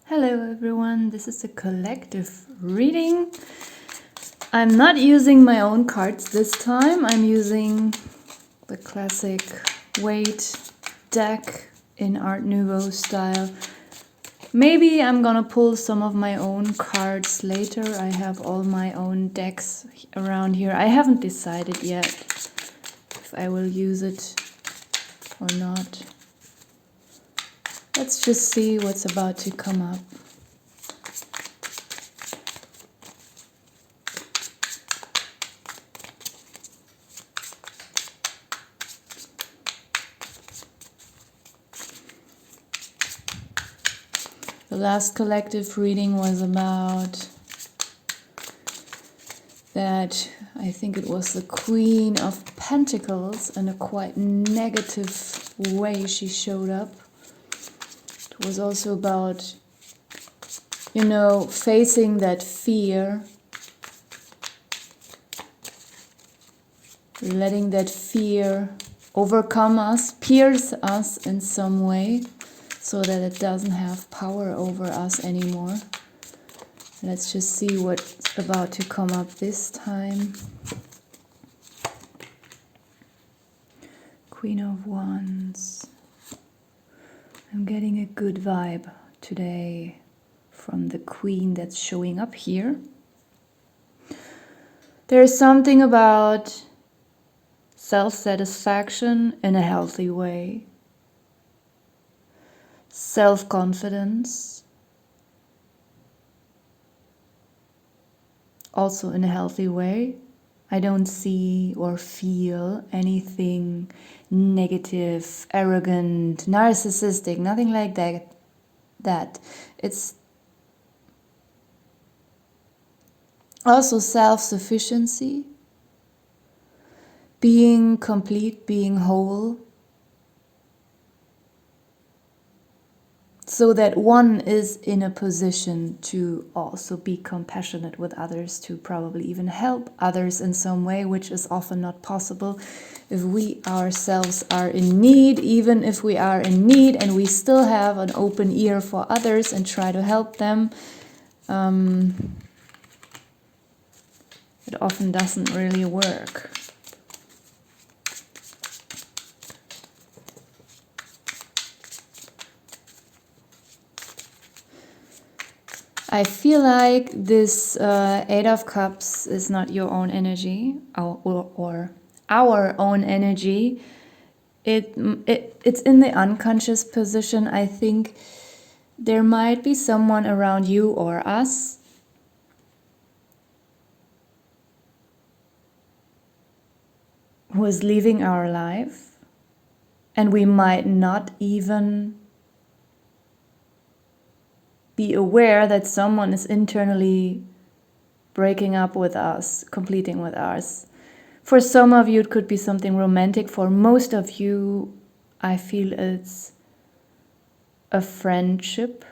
Hello everyone, this is a collective reading. I'm not using my own cards this time. I'm using the classic weight deck in Art Nouveau style. Maybe I'm gonna pull some of my own cards later. I have all my own decks around here. I haven't decided yet if I will use it or not. Let's just see what's about to come up. The last collective reading was about that, I think it was the Queen of Pentacles, in a quite negative way she showed up. It was also about, facing that fear, letting that fear overcome us, pierce us in some way, so that it doesn't have power over us anymore. Let's just see what's about to come up this time. Queen of Wands. I'm getting a good vibe today from the Queen that's showing up here. There's something about self-satisfaction in a healthy way. Self-confidence, also in a healthy way. I don't see or feel anything negative, arrogant, narcissistic, nothing like that. It's also self-sufficiency, being complete, being whole, so that one is in a position to also be compassionate with others, to probably even help others in some way, which is often not possible if we ourselves are in need. Even if we are in need and we still have an open ear for others and try to help them, it often doesn't really work. I feel like this Eight of Cups is not your own energy, or our own energy. It's in the unconscious position. I think there might be someone around you or us who is leaving our life, and we might not even be aware that someone is internally breaking up with us, completing with us. For some of you, it could be something romantic. For most of you, I feel it's a friendship.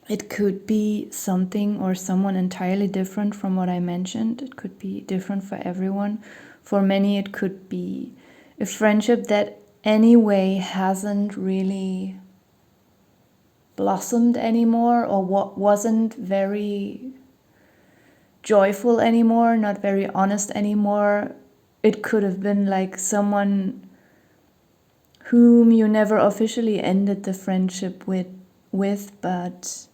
It could be something or someone entirely different from what I mentioned. It could be different for everyone. For many, it could be a friendship that anyway hasn't really blossomed anymore, or what wasn't very joyful anymore, not very honest anymore. It could have been like someone whom you never officially ended the friendship with, but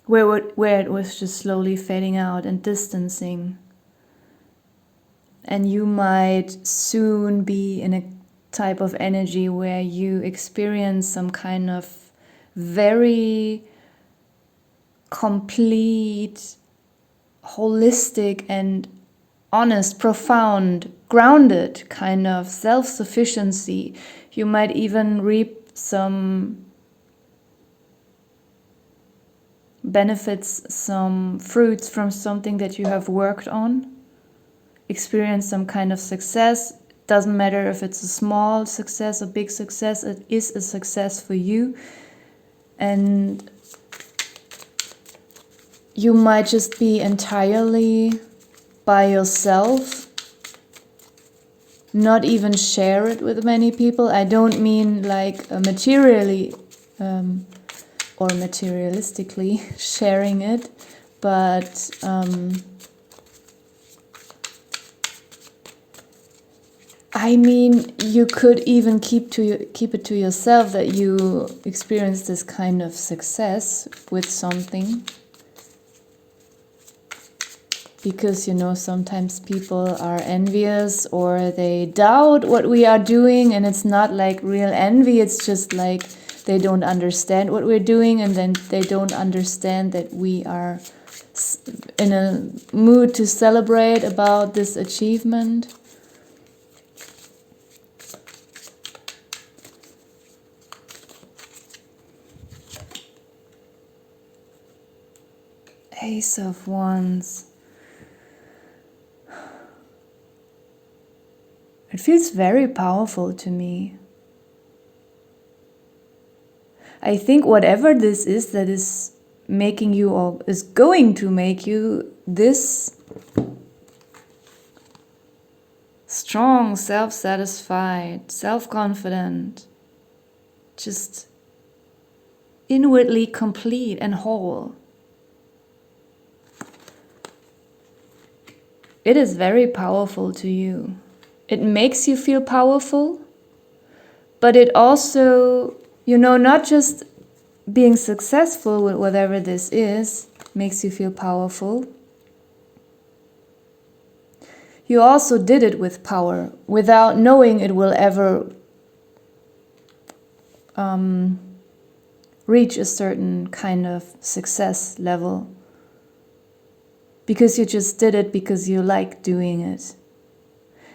where it was just slowly fading out and distancing. And you might soon be in a type of energy where you experience some kind of very complete, holistic and honest, profound, grounded kind of self-sufficiency. You might even reap some benefits, some fruits from something that you have worked on. Experience some kind of success. Doesn't matter if it's a small success, a big success, it is a success for you. And you might just be entirely by yourself not even share it with many people. I don't mean like materially or materialistically sharing it, but I mean, you could even keep it to yourself that you experience this kind of success with something. Because, sometimes people are envious or they doubt what we are doing, and it's not like real envy, it's just like they don't understand what we're doing, and then they don't understand that we are in a mood to celebrate about this achievement. Ace of Wands. It feels very powerful to me. I think whatever this is that is making you, or is going to make you, this strong, self-satisfied, self-confident, just inwardly complete and whole. It is very powerful to you. It makes you feel powerful, but it also, not just being successful with whatever this is makes you feel powerful. You also did it with power, without knowing it will ever reach a certain kind of success level. Because you just did it because you like doing it.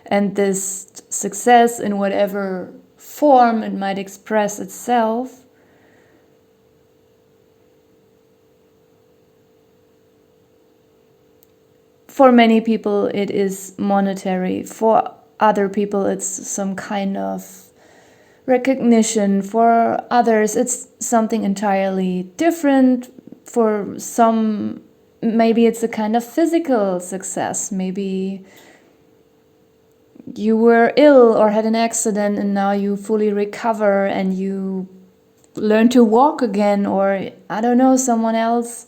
And this success, in whatever form it might express itself, for many people it is monetary. For other people it's some kind of recognition. For others it's something entirely different. For some, maybe it's a kind of physical success. Maybe you were ill or had an accident and now you fully recover and you learn to walk again, or I don't know, someone else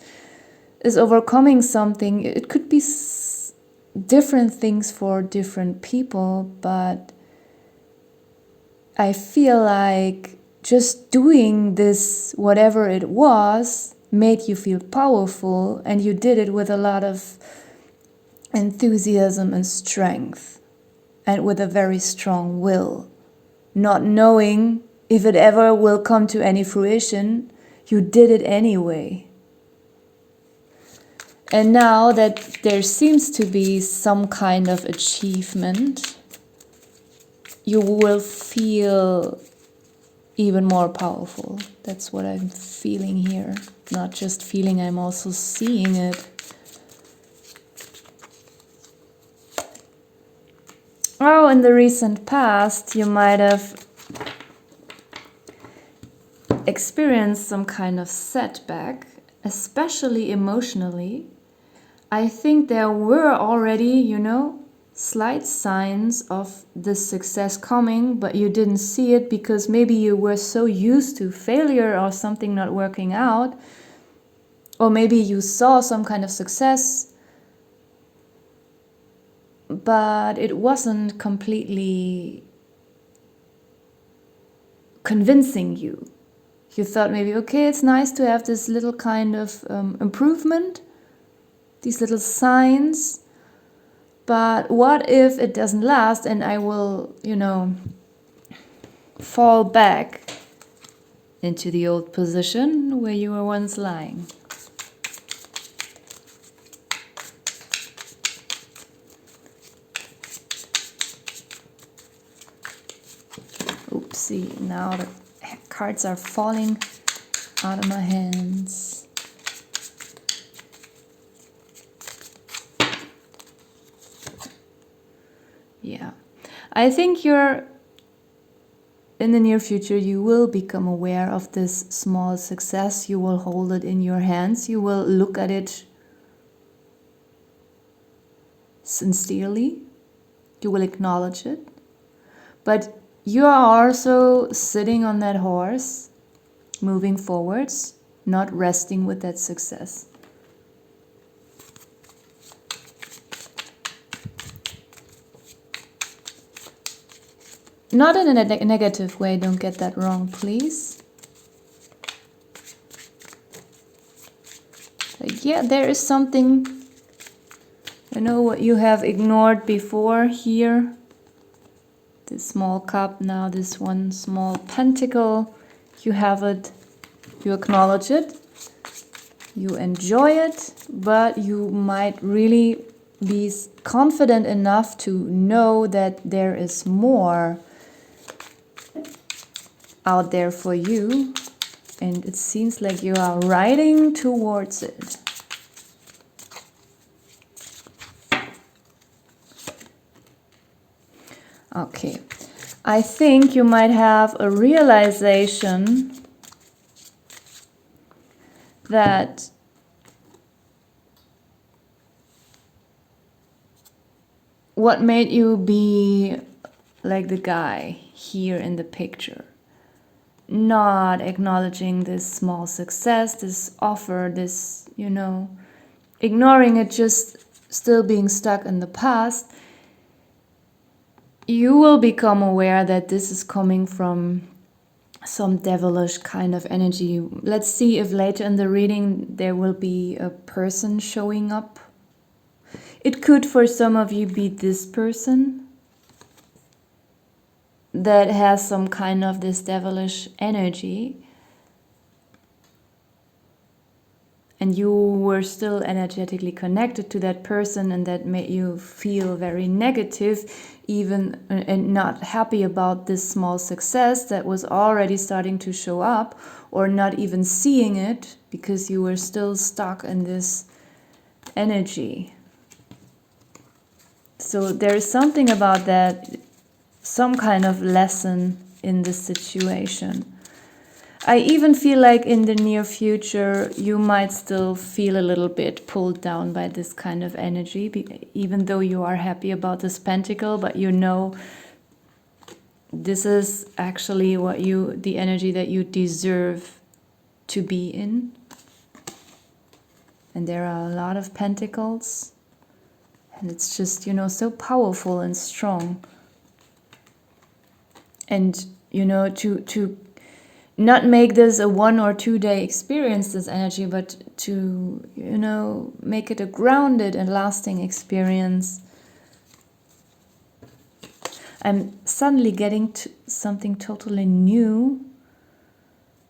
is overcoming something. It could be different things for different people, but I feel like just doing this, whatever it was, made you feel powerful, and you did it with a lot of enthusiasm and strength. And with a very strong will, not knowing if it ever will come to any fruition, you did it anyway. And now that there seems to be some kind of achievement, you will feel even more powerful. That's what I'm feeling here. Not just feeling, I'm also seeing it. Oh, in the recent past, you might have experienced some kind of setback, especially emotionally. I think there were already, slight signs of this success coming, but you didn't see it because maybe you were so used to failure or something not working out. Or maybe you saw some kind of success, but it wasn't completely convincing you. You thought maybe, okay, it's nice to have this little kind of improvement, these little signs, but what if it doesn't last and I will, fall back into the old position where you were once lying? Oopsie, now the cards are falling out of my hands. Yeah, I think in the near future, you will become aware of this small success. You will hold it in your hands. You will look at it sincerely. You will acknowledge it. But you are also sitting on that horse, moving forwards, not resting with that success. Not in a negative way, don't get that wrong, please. Like, yeah, there is something, what you have ignored before here. This small cup, now this one small pentacle. You have it, you acknowledge it, you enjoy it, but you might really be confident enough to know that there is more out there for you, and it seems like you are riding towards it. Okay, I think you might have a realization that what made you be like the guy here in the picture, not acknowledging this small success, this offer, this, ignoring it, just still being stuck in the past, you will become aware that this is coming from some devilish kind of energy. Let's see if later in the reading there will be a person showing up. It could for some of you be this person that has some kind of this devilish energy, and you were still energetically connected to that person, and that made you feel very negative, even, and not happy about this small success that was already starting to show up, or not even seeing it because you were still stuck in this energy. So there is something about that, some kind of lesson in this situation. I even feel like in the near future, you might still feel a little bit pulled down by this kind of energy, even though you are happy about this pentacle, but this is actually the energy that you deserve to be in. And there are a lot of pentacles, and it's just, so powerful and strong. And, to not make this a 1 or 2 day experience, this energy, but to, make it a grounded and lasting experience. I'm suddenly getting to something totally new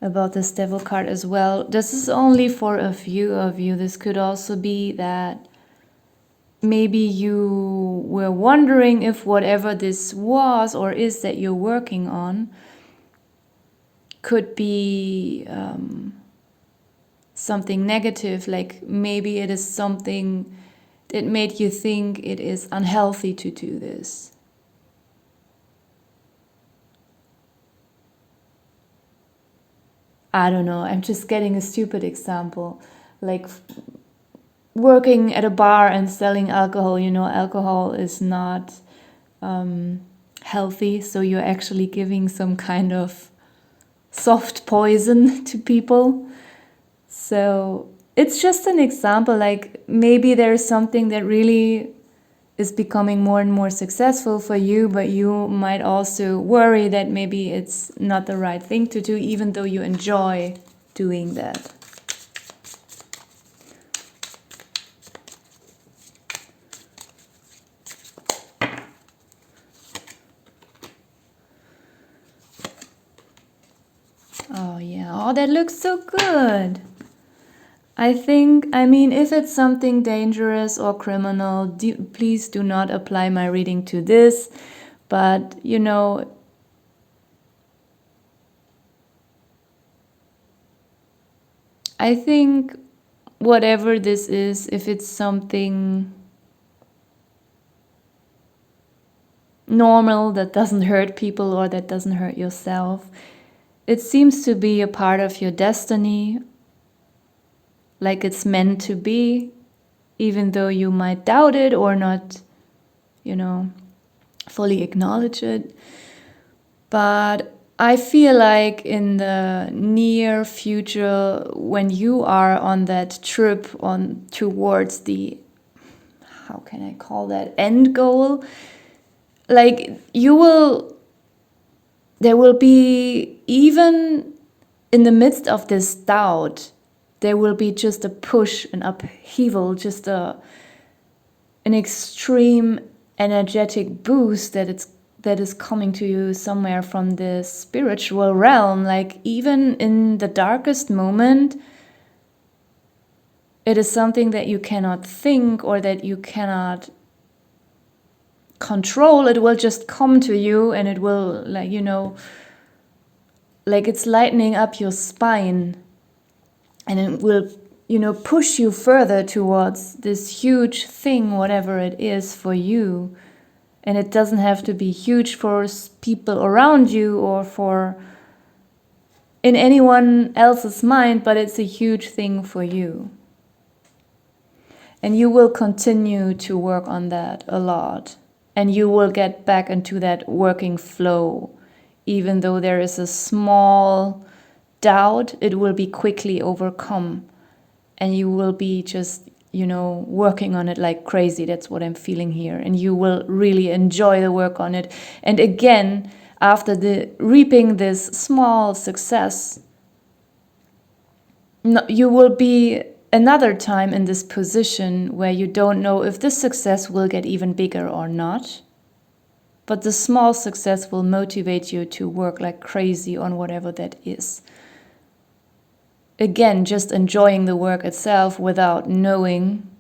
about this devil card as well. This is only for a few of you. This could also be that maybe you were wondering if whatever this was or is that you're working on could be something negative, like maybe it is something that made you think it is unhealthy to do this. I don't know, I'm just getting a stupid example, like working at a bar and selling alcohol. Alcohol is not healthy, so you're actually giving some kind of soft poison to people. So it's just an example, like maybe there's something that really is becoming more and more successful for you, but you might also worry that maybe it's not the right thing to do, even though you enjoy doing that. Oh yeah, oh, that looks so good. I mean, if it's something dangerous or criminal, please do not apply my reading to this. But, I think whatever this is, if it's something normal that doesn't hurt people or that doesn't hurt yourself, it seems to be a part of your destiny, like it's meant to be, even though you might doubt it or not, fully acknowledge it. But I feel like in the near future, when you are on that trip on towards the, how can I call that, end goal, like there will be, even in the midst of this doubt, there will be just a push, an upheaval, just an extreme energetic boost that is coming to you somewhere from the spiritual realm. Like even in the darkest moment, it is something that you cannot think or that you cannot control. It will just come to you, and it will, like, like it's lightening up your spine, and it will, push you further towards this huge thing, whatever it is for you. And it doesn't have to be huge for people around you or for in anyone else's mind, but it's a huge thing for you. And you will continue to work on that a lot. And you will get back into that working flow. Even though there is a small doubt, it will be quickly overcome. And you will be just, working on it like crazy. That's what I'm feeling here. And you will really enjoy the work on it. And again, after reaping this small success, you will be another time in this position where you don't know if this success will get even bigger or not. But the small success will motivate you to work like crazy on whatever that is. Again, just enjoying the work itself without knowing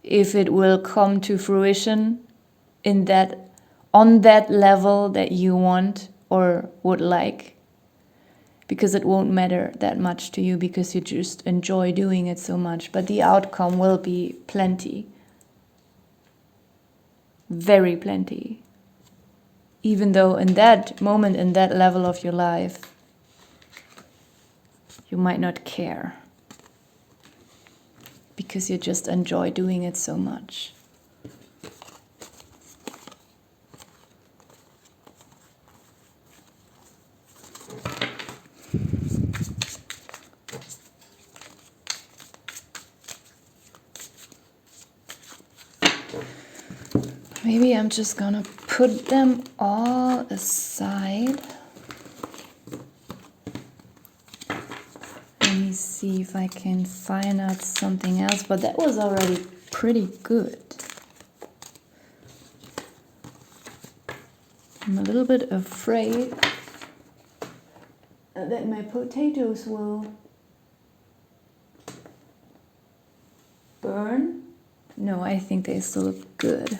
if it will come to fruition on that level that you want or would like. Because it won't matter that much to you because you just enjoy doing it so much. But the outcome will be plenty. Very plenty. Even though in that moment, in that level of your life, you might not care. Because you just enjoy doing it so much. Maybe I'm just gonna put them all aside. Let me see if I can find out something else, but that was already pretty good. I'm a little bit afraid that my potatoes will burn. No, I think they still look good.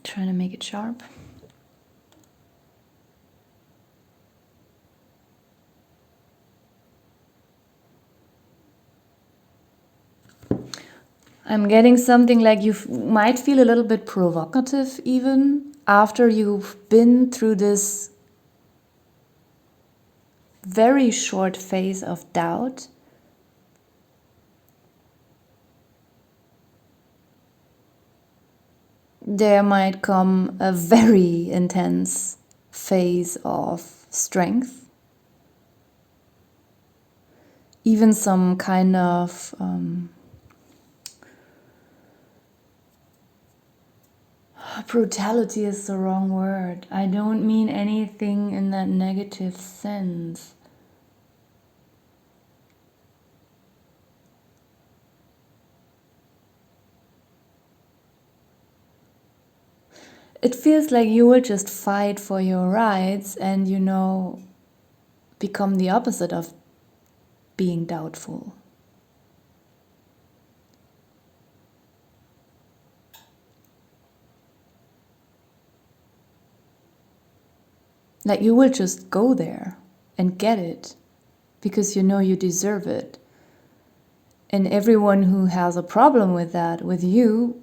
Trying to make it sharp. I'm getting something like you might feel a little bit provocative even after you've been through this very short phase of doubt. There might come a very intense phase of strength. Even some kind of brutality is the wrong word. I don't mean anything in that negative sense. It feels like you will just fight for your rights and, become the opposite of being doubtful. Like you will just go there and get it because you know you deserve it. And everyone who has a problem with that, with you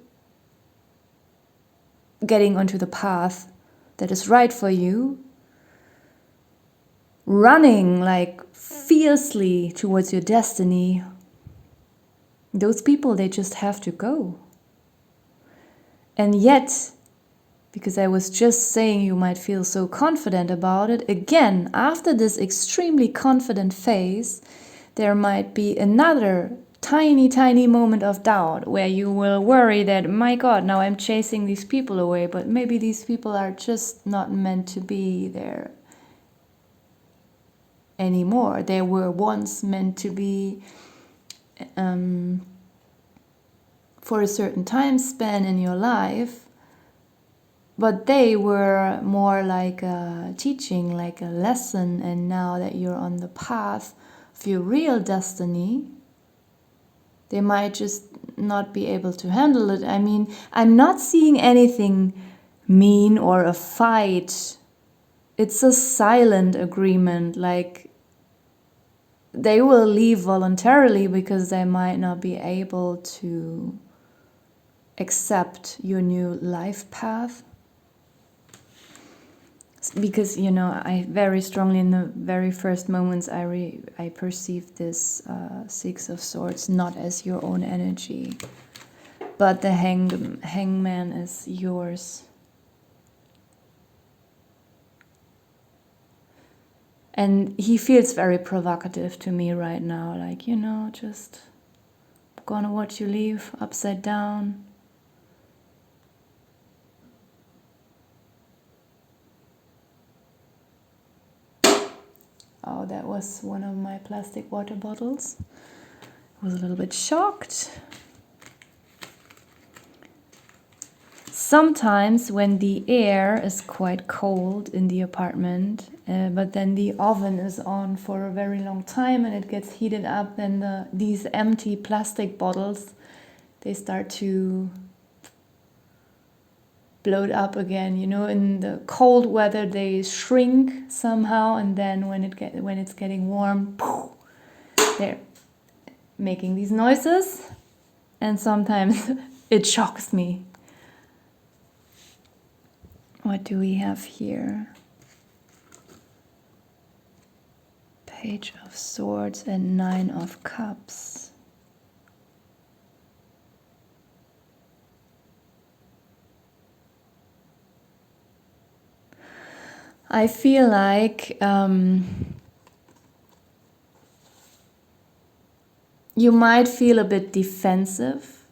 getting onto the path that is right for you, running like fiercely towards your destiny, those people, they just have to go. And yet, because I was just saying you might feel so confident about it, again, after this extremely confident phase, there might be another tiny moment of doubt where you will worry that, my God, now I'm chasing these people away, but maybe these people are just not meant to be there anymore. They were once meant to be for a certain time span in your life, but they were more like a teaching, like a lesson, and now that you're on the path of your real destiny, they might just not be able to handle it. I mean, I'm not seeing anything mean or a fight. It's a silent agreement, like they will leave voluntarily because they might not be able to accept your new life path. Because, you know, I very strongly in the very first moments I perceived this Six of Swords not as your own energy, but the hangman is yours. And he feels very provocative to me right now, like, you know, just gonna watch you leave upside down. Oh, that was one of my plastic water bottles. I was a little bit shocked. Sometimes when the air is quite cold in the apartment, but then the oven is on for a very long time and it gets heated up, then these empty plastic bottles, they start to bloat up again. You know, in the cold weather they shrink somehow, and then when it's getting warm, poof, they're making these noises, and sometimes it shocks me. What do we have here? Page of Swords and Nine of Cups. I feel like you might feel a bit defensive,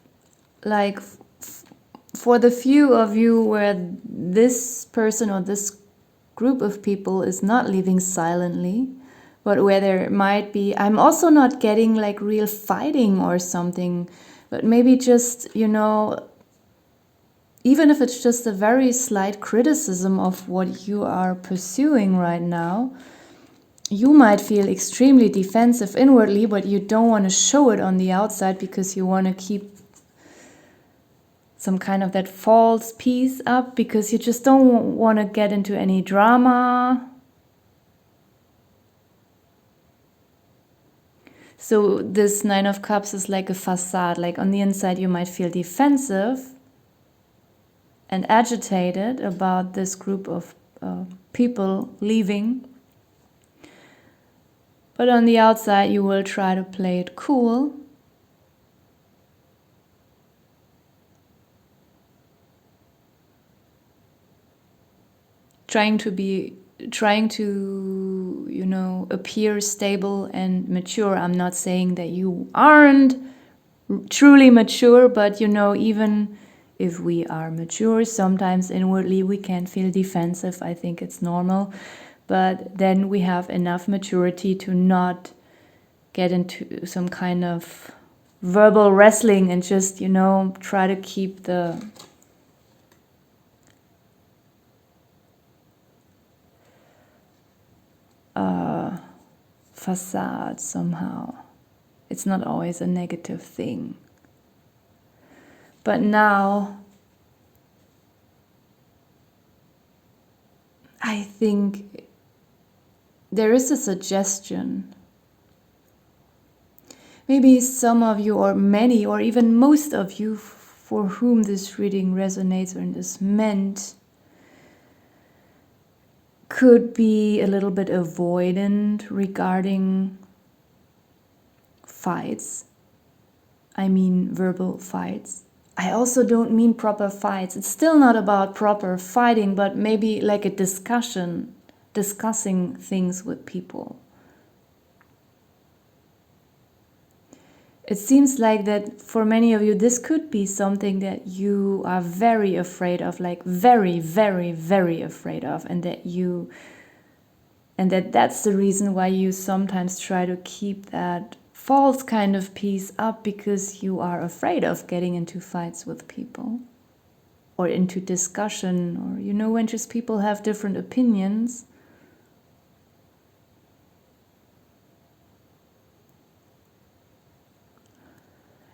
like for the few of you where this person or this group of people is not leaving silently, but where there might be, I'm also not getting like real fighting or something, but maybe just, you know, even if it's just a very slight criticism of what you are pursuing right now, you might feel extremely defensive inwardly, but you don't want to show it on the outside because you want to keep some kind of that false peace up, because you just don't want to get into any drama. So this Nine of Cups is like a facade. Like on the inside you might feel defensive and agitated about this group of people leaving. But on the outside you will try to play it cool. Trying to, you know, appear stable and mature. I'm not saying that you aren't truly mature, but you know, even if we are mature, sometimes inwardly we can feel defensive. I think it's normal. But then we have enough maturity to not get into some kind of verbal wrestling and just, you know, try to keep the facade somehow. It's not always a negative thing. But now I think there is a suggestion. Maybe some of you, or many, or even most of you for whom this reading resonates and is meant, could be a little bit avoidant regarding fights. I mean verbal fights. I also don't mean proper fights. It's still not about proper fighting, but maybe like a discussion, discussing things with people. It seems like that for many of you, this could be something that you are very afraid of, like very, very, very afraid of, and that's the reason why you sometimes try to keep that false kind of peace up, because you are afraid of getting into fights with people or into discussion, or when just people have different opinions.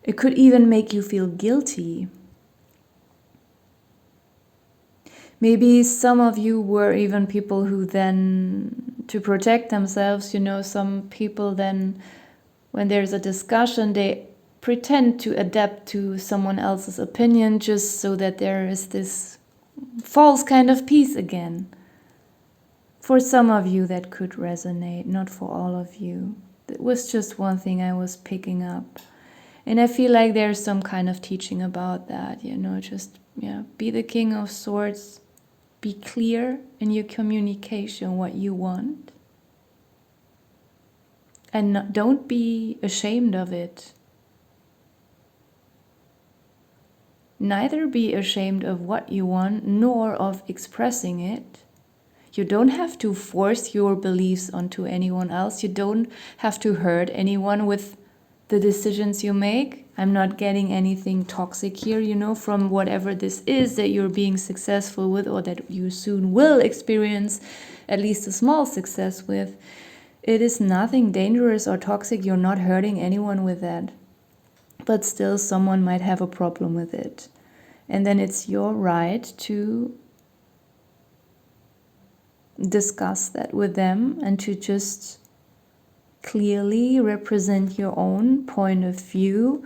It could even make you feel guilty. Maybe some of you were even people who then, to protect themselves, some people then, when there's a discussion, they pretend to adapt to someone else's opinion just so that there is this false kind of peace again. For some of you that could resonate, not for all of you. It was just one thing I was picking up. And I feel like there's some kind of teaching about that, just be the King of Swords, be clear in your communication what you want. And don't be ashamed of it. Neither be ashamed of what you want, nor of expressing it. You don't have to force your beliefs onto anyone else. You don't have to hurt anyone with the decisions you make. I'm not getting anything toxic here, from whatever this is that you're being successful with, or that you soon will experience at least a small success with. It is nothing dangerous or toxic. You're not hurting anyone with that. But still, someone might have a problem with it. And then it's your right to discuss that with them and to just clearly represent your own point of view,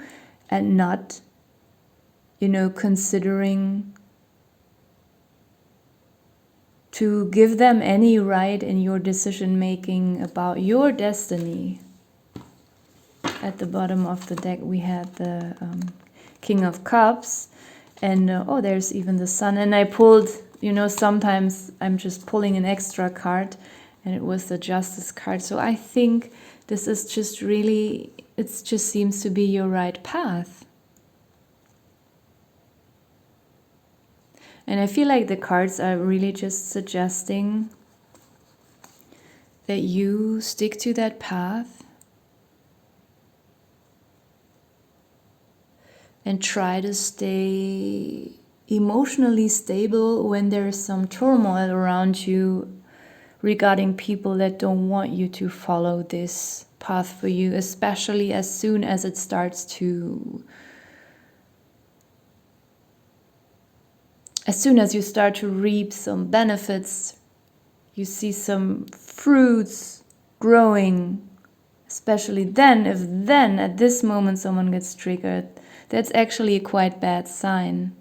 and not, considering to give them any right in your decision making about your destiny. At the bottom of the deck we had the King of Cups, and there's even the Sun, and I pulled, sometimes I'm just pulling an extra card, and it was the Justice card. So I think this is just really, it just seems to be your right path. And I feel like the cards are really just suggesting that you stick to that path and try to stay emotionally stable when there's some turmoil around you regarding people that don't want you to follow this path for you, especially as soon as it starts to, as soon as you start to reap some benefits, you see some fruits growing, especially then, if then at this moment someone gets triggered, that's actually a quite bad sign.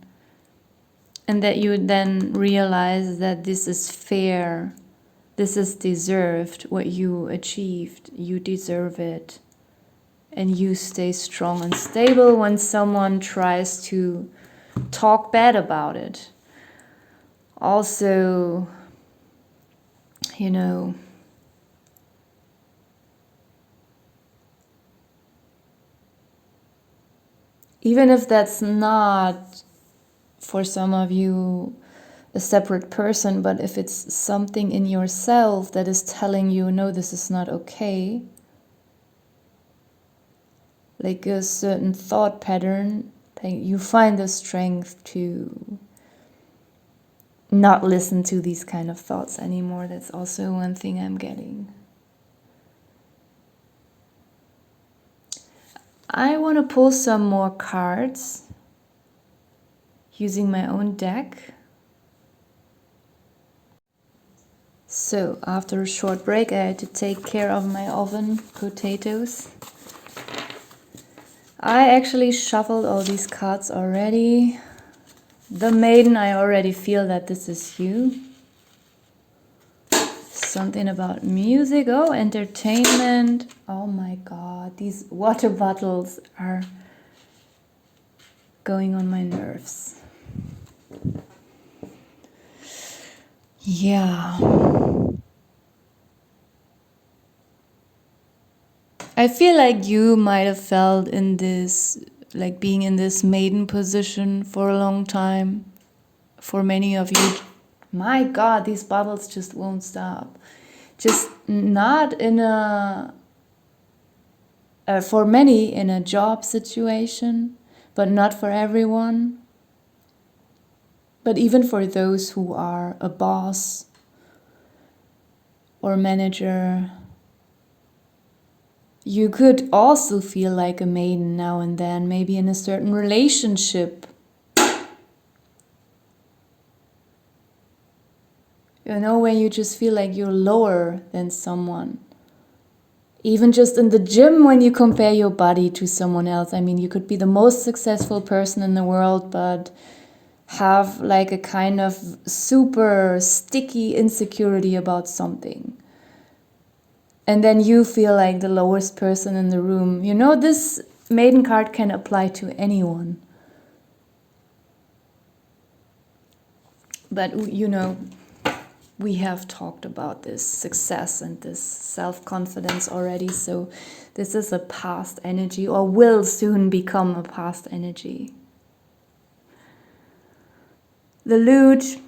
And that you then realize that this is fair, this is deserved, what you achieved, you deserve it. And you stay strong and stable when someone tries to talk bad about it. Also, even if that's not, for some of you, a separate person, but if it's something in yourself that is telling you, no, this is not okay, like a certain thought pattern, you find the strength to not listen to these kind of thoughts anymore. That's also one thing I'm getting. I want to pull some more cards using my own deck. So, after a short break, I had to take care of my oven potatoes. I actually shuffled all these cards already. The Maiden, I already feel that this is you. Something about music. Oh, entertainment. Oh my god, these water bottles are going on my nerves. Yeah. I feel like you might have felt in this, like being in this maiden position for a long time. For many of you, my god, these bottles just won't stop. Just not in a, for many in a job situation, but not for everyone. But even for those who are a boss or manager, you could also feel like a maiden now and then, maybe in a certain relationship. You know, when you just feel like you're lower than someone. Even just in the gym, when you compare your body to someone else. I mean, you could be the most successful person in the world, but have like a kind of super sticky insecurity about something. And then you feel like the lowest person in the room. You know, this maiden card can apply to anyone. But, you know, we have talked about this success and this self-confidence already. So this is a past energy, or will soon become a past energy. The lute,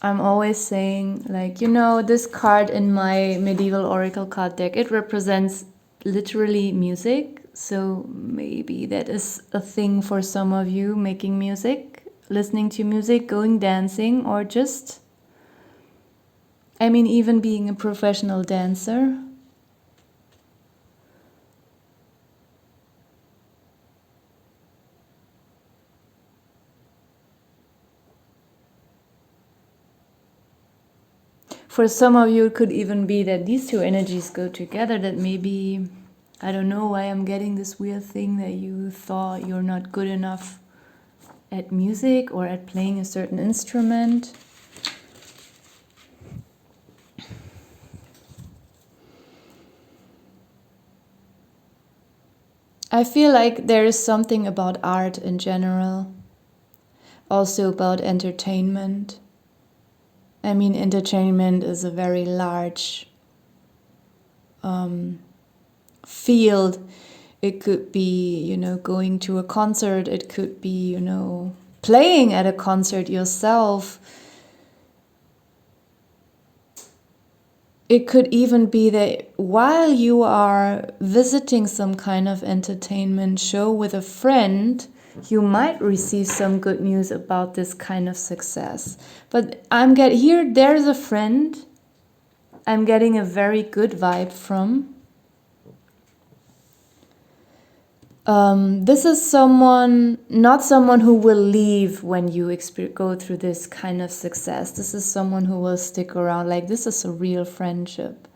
I'm always saying, like, you know, this card in my medieval oracle card deck, it represents literally music. So maybe that is a thing for some of you, making music, listening to music, going dancing, or just, I mean, even being a professional dancer. For some of you, it could even be that these two energies go together, that maybe, I don't know why I'm getting this weird thing that you thought you're not good enough at music or at playing a certain instrument. I feel like there is something about art in general, also about entertainment. I mean, entertainment is a very large field. It could be, you know, going to a concert. It could be, you know, playing at a concert yourself. It could even be that while you are visiting some kind of entertainment show with a friend, you might receive some good news about this kind of success. But there's a friend I'm getting a very good vibe from. This is not someone who will leave when you go through this kind of success. This is someone who will stick around. Like, this is a real friendship.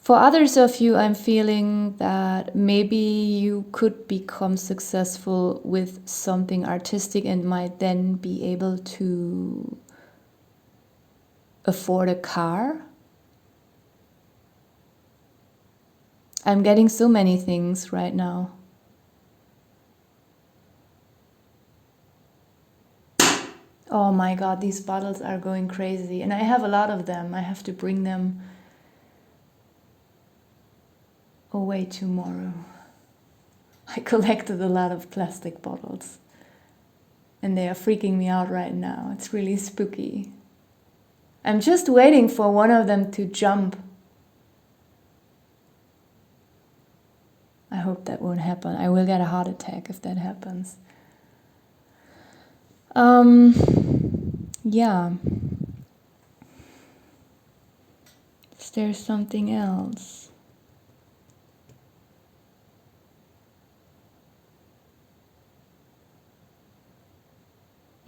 For others of you, I'm feeling that maybe you could become successful with something artistic and might then be able to afford a car. I'm getting so many things right now. Oh my god, these bottles are going crazy. And I have a lot of them. I have to bring them away tomorrow. I collected a lot of plastic bottles. And they are freaking me out right now. It's really spooky. I'm just waiting for one of them to jump. I hope that won't happen. I will get a heart attack if that happens. Yeah. Is there something else?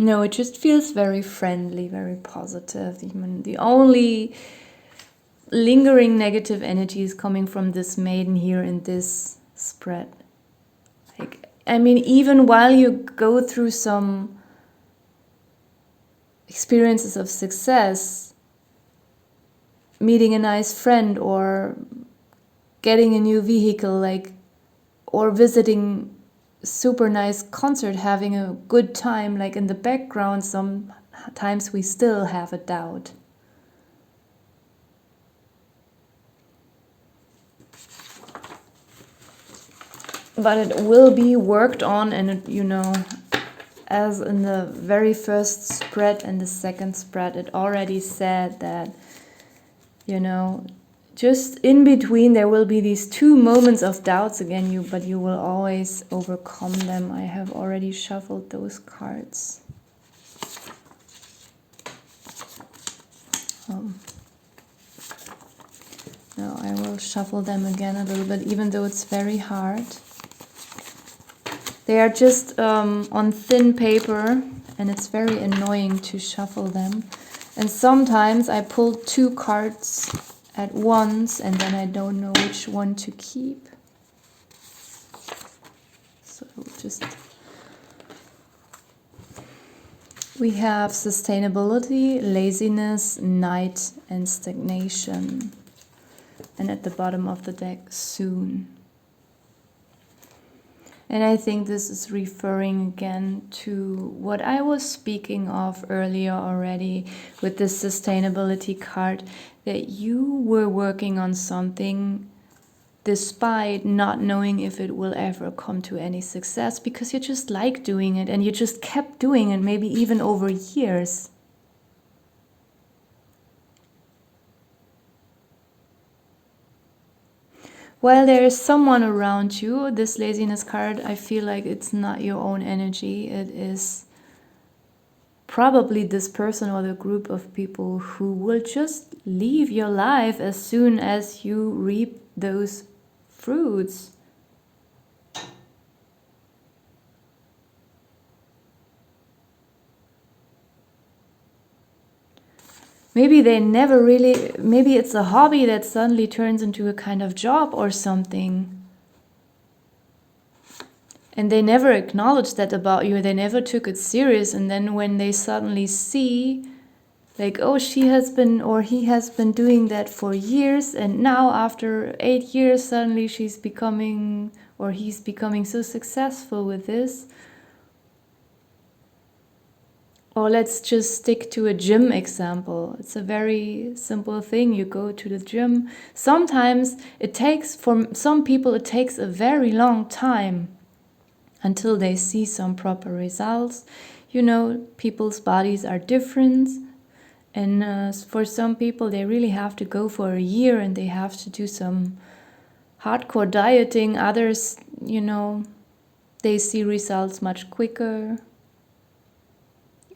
No, it just feels very friendly, very positive. Even the only lingering negative energy is coming from this maiden here in this spread. Like, I mean, even while you go through some experiences of success, meeting a nice friend or getting a new vehicle, like, or visiting a super nice concert, having a good time, like in the background, sometimes we still have a doubt. But it will be worked on, and it, you know, as in the very first spread and the second spread, it already said that, you know, just in between there will be these two moments of doubts again, but you will always overcome them. I have already shuffled those cards. Now I will shuffle them again a little bit, even though it's very hard. They are just on thin paper, and it's very annoying to shuffle them. And sometimes I pull two cards at once, and then I don't know which one to keep. So just... we have sustainability, laziness, night, and stagnation. And at the bottom of the deck, soon. And I think this is referring again to what I was speaking of earlier already with this sustainability card, that you were working on something despite not knowing if it will ever come to any success, because you just like doing it and you just kept doing it, maybe even over years. While there is someone around you, this laziness card, I feel like it's not your own energy. It is probably this person or the group of people who will just leave your life as soon as you reap those fruits. Maybe they never really, maybe it's a hobby that suddenly turns into a kind of job or something. And they never acknowledged that about you. They never took it serious. And then when they suddenly see, like, oh, she has been or he has been doing that for years, and now after 8 years, suddenly she's becoming or he's becoming so successful with this. Or let's just stick to a gym example. It's a very simple thing. You go to the gym. Sometimes it takes, for some people, it takes a very long time until they see some proper results. You know, people's bodies are different. And for some people, they really have to go for a year and they have to do some hardcore dieting. Others, you know, they see results much quicker.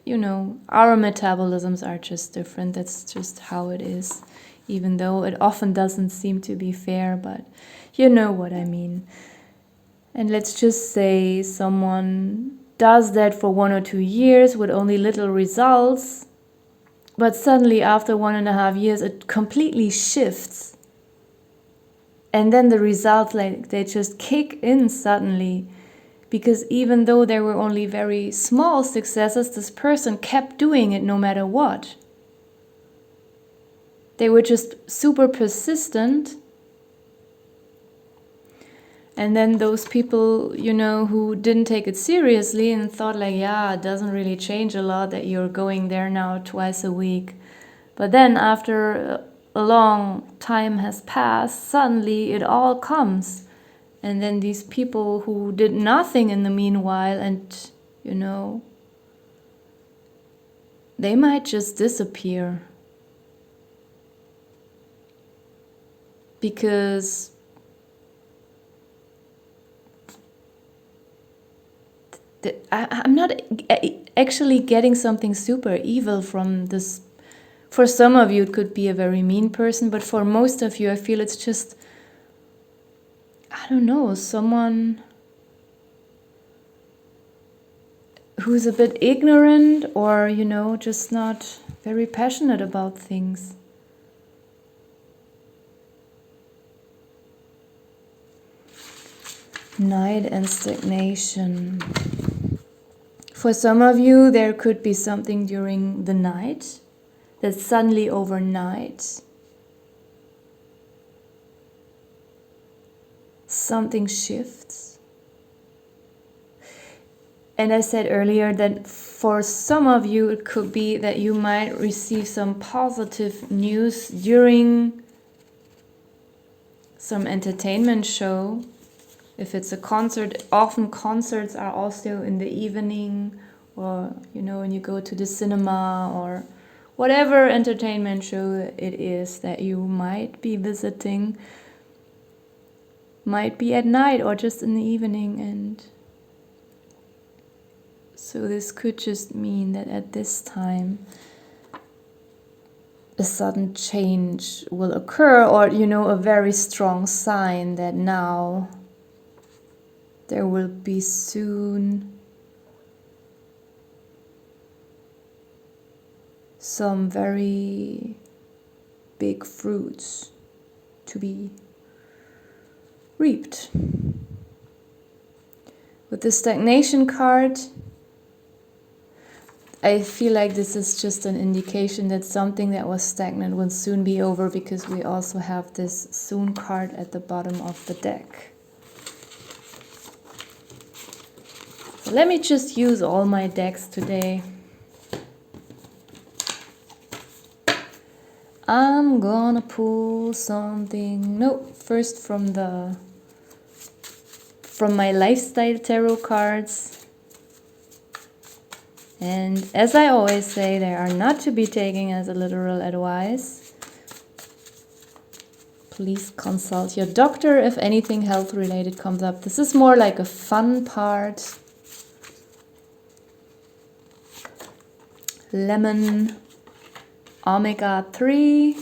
You know, our metabolisms are just different. That's just how it is, even though it often doesn't seem to be fair, but you know what I mean. And let's just say someone does that for 1 or 2 years with only little results, but suddenly after 1.5 years, it completely shifts. And then the results, like, they just kick in suddenly. Because even though there were only very small successes, this person kept doing it no matter what. They were just super persistent. And then those people, you know, who didn't take it seriously and thought like, yeah, it doesn't really change a lot that you're going there now twice a week. But then after a long time has passed, suddenly it all comes. And then these people who did nothing in the meanwhile, and, you know, they might just disappear. Because I'm not actually getting something super evil from this. For some of you, it could be a very mean person, but for most of you, I feel it's just, I don't know, someone who's a bit ignorant or, just not very passionate about things. Night and stagnation. For some of you, there could be something during the night that suddenly overnight something shifts. And I said earlier that for some of you, it could be that you might receive some positive news during some entertainment show. If it's a concert, often concerts are also in the evening, or, when you go to the cinema or whatever entertainment show it is that you might be visiting, might be at night or just in the evening. And so this could just mean that at this time a sudden change will occur, or, a very strong sign that now there will be soon some very big fruits to be reaped. With the stagnation card, I feel like this is just an indication that something that was stagnant will soon be over, because we also have this soon card at the bottom of the deck. So let me just use all my decks today. I'm gonna pull something, first from my lifestyle tarot cards. And as I always say, they are not to be taken as a literal advice. Please consult your doctor if anything health related comes up. This is more like a fun part. Lemon, omega-3,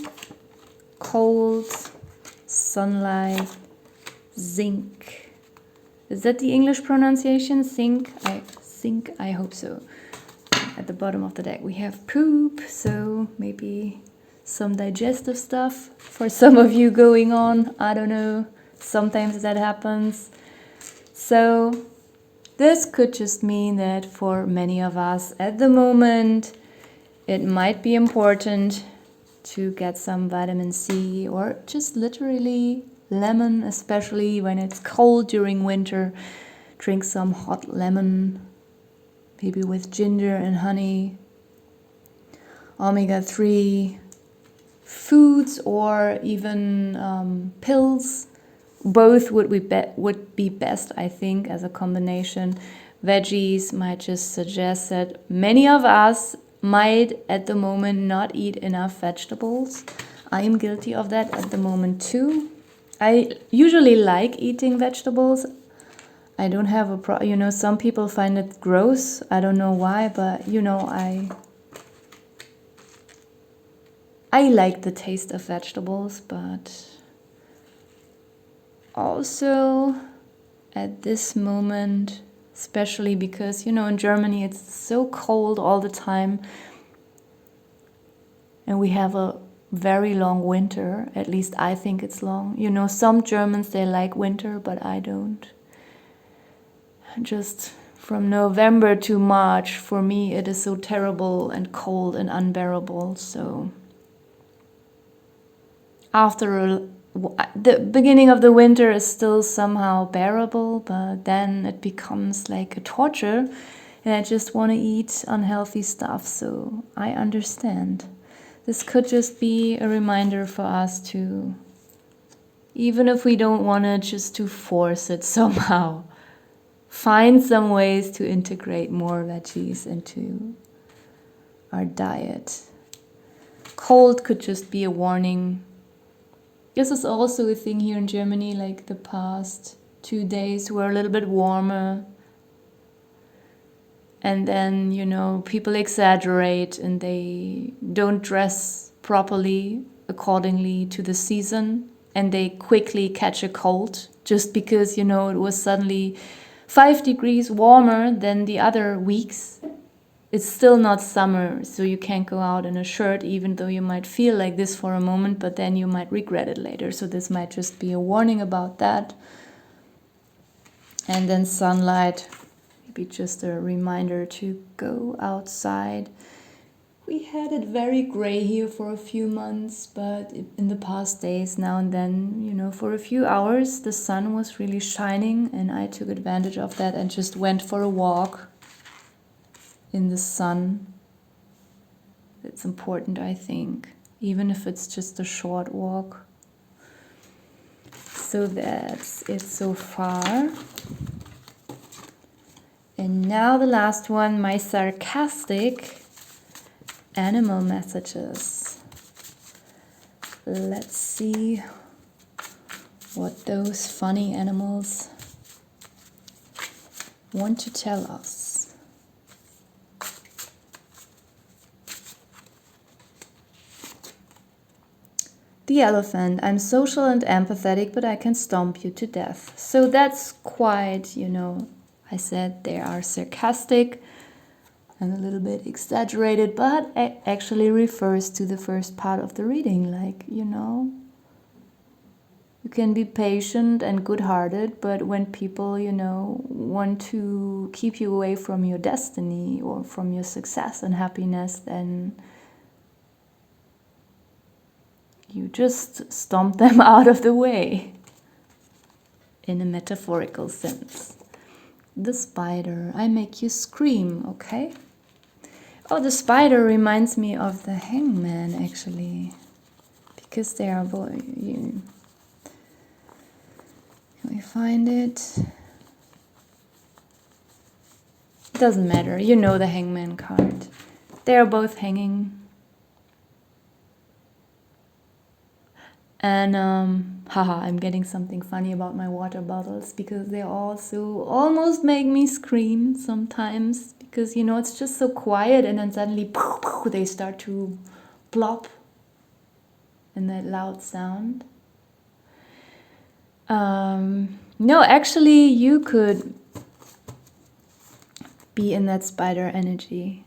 cold, sunlight, zinc. Is that the English pronunciation? Zinc? I hope so. At the bottom of the deck we have poop, so maybe some digestive stuff for some of you going on. I don't know. Sometimes that happens. So this could just mean that for many of us at the moment, it might be important to get some vitamin C, or just literally lemon, especially when it's cold during winter. Drink some hot lemon, maybe with ginger and honey. Omega-3 foods, or even pills. Both would be best, I think, as a combination. Veggies might just suggest that many of us might at the moment not eat enough vegetables. I am guilty of that at the moment too. I usually like eating vegetables. I don't have a problem. Some people find it gross. I don't know why, but I like the taste of vegetables, but also at this moment, especially because, in Germany it's so cold all the time, and we have a very long winter. At least I think it's long. Some Germans, they like winter, but I don't. Just from November to March, for me, it is so terrible and cold and unbearable. So after the beginning of the winter is still somehow bearable, but then it becomes like a torture, and I just want to eat unhealthy stuff. So I understand. This could just be a reminder for us to, even if we don't want to, just to force it somehow. Find some ways to integrate more veggies into our diet. Cold could just be a warning. This is also a thing here in Germany, like the past 2 days were a little bit warmer. And then, people exaggerate and they don't dress properly accordingly to the season. And they quickly catch a cold just because, it was suddenly 5 degrees warmer than the other weeks, it's still not summer, so you can't go out in a shirt, even though you might feel like this for a moment, but then you might regret it later. So this might just be a warning about that. And then sunlight, maybe just a reminder to go outside. We had it very gray here for a few months, but in the past days, now and then, you know, for a few hours, the sun was really shining, and I took advantage of that and just went for a walk in the sun. It's important, I think, even if it's just a short walk. So that's it so far. And now the last one, my sarcastic animal messages. Let's see what those funny animals want to tell us. The elephant, I'm social and empathetic, but I can stomp you to death. So that's quite, you know, I said they are sarcastic and a little bit exaggerated, but it actually refers to the first part of the reading. Like, you know, you can be patient and good-hearted, but when people, you know, want to keep you away from your destiny or from your success and happiness, then you just stomp them out of the way, in a metaphorical sense. The spider, I make you scream, okay? Oh, the spider reminds me of the hangman, actually, because they are both. Can we find it? Doesn't matter, you know the hangman card. They are both hanging. And haha, I'm getting something funny about my water bottles, because they also almost make me scream sometimes, because, you know, it's just so quiet, and then suddenly they start to plop in that loud sound. No, actually, you could be in that spider energy.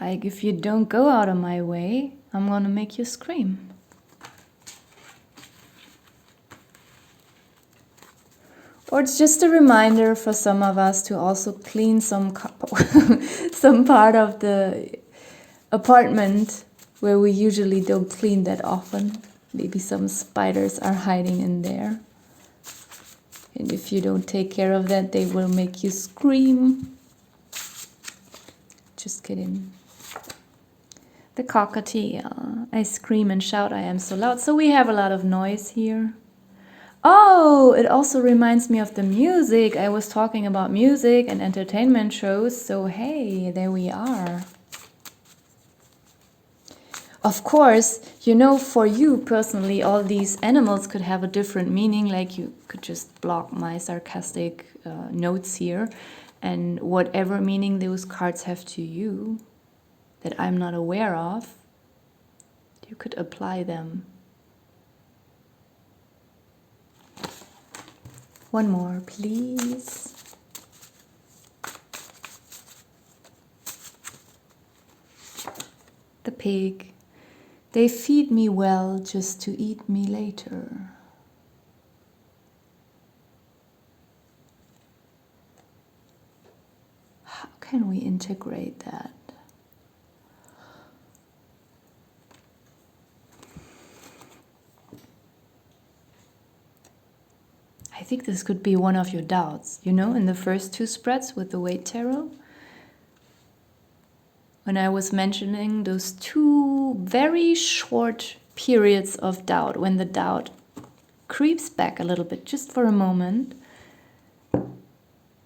Like, if you don't go out of my way, I'm gonna make you scream. Or it's just a reminder for some of us to also clean some some part of the apartment where we usually don't clean that often. Maybe some spiders are hiding in there. And if you don't take care of that, they will make you scream. Just kidding. The cockatiel. I scream and shout, I am so loud. So we have a lot of noise here. Oh, it also reminds me of the music. I was talking about music and entertainment shows. So hey, there we are. Of course, you know, for you personally, all these animals could have a different meaning. Like, you could just block my sarcastic notes here. And whatever meaning those cards have to you that I'm not aware of, you could apply them. One more, please. The pig. They feed me well just to eat me later. How can we integrate that? I think this could be one of your doubts, you know, in the first two spreads with the Weight Tarot. When I was mentioning those two very short periods of doubt, when the doubt creeps back a little bit, just for a moment,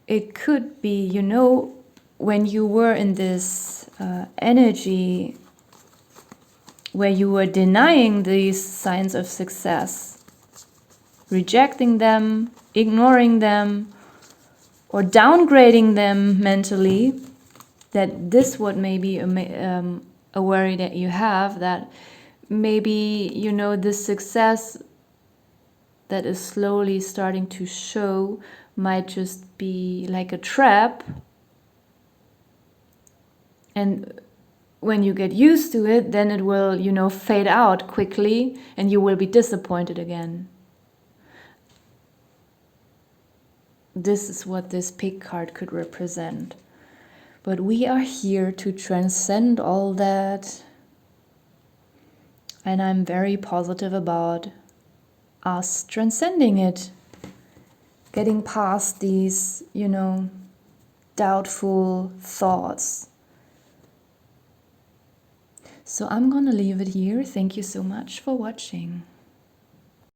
it could be, you know, when you were in this energy where you were denying these signs of success, rejecting them, ignoring them, or downgrading them mentally, that this would maybe a worry that you have, that maybe, you know, this success that is slowly starting to show might just be like a trap. And when you get used to it, then it will, fade out quickly and you will be disappointed again. This is what this pig card could represent. But we are here to transcend all that. And I'm very positive about us transcending it. Getting past these, doubtful thoughts. So I'm gonna leave it here. Thank you so much for watching.